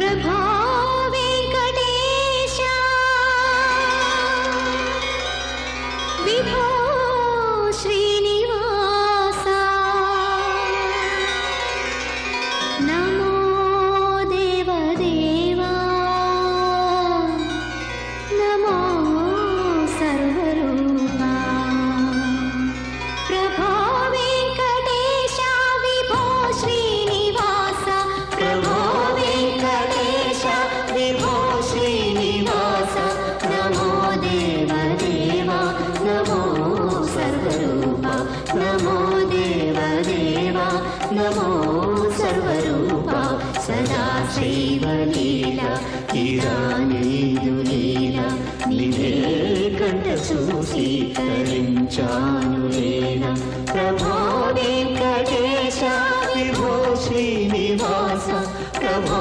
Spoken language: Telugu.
ప్రభో వెంకటేశ విభో శ్రీనివాస నమో దేవదేవా నమో సర్వరూపా ప్రభో వెంకటేశ విభో శ్రీనివాస ప్రభో వెంకటేశ విభో శ్రీనివాస నమో దేవదేవా నమో సర్వరూపా నమో దేవదేవా నమో సర్వరూపా సదా శైవలీలా కిరానీయులీలా నినే కంట చూసి తరించానులేనా ప్రభో వెంకటేశ విభో శ్రీనివాస ప్రభో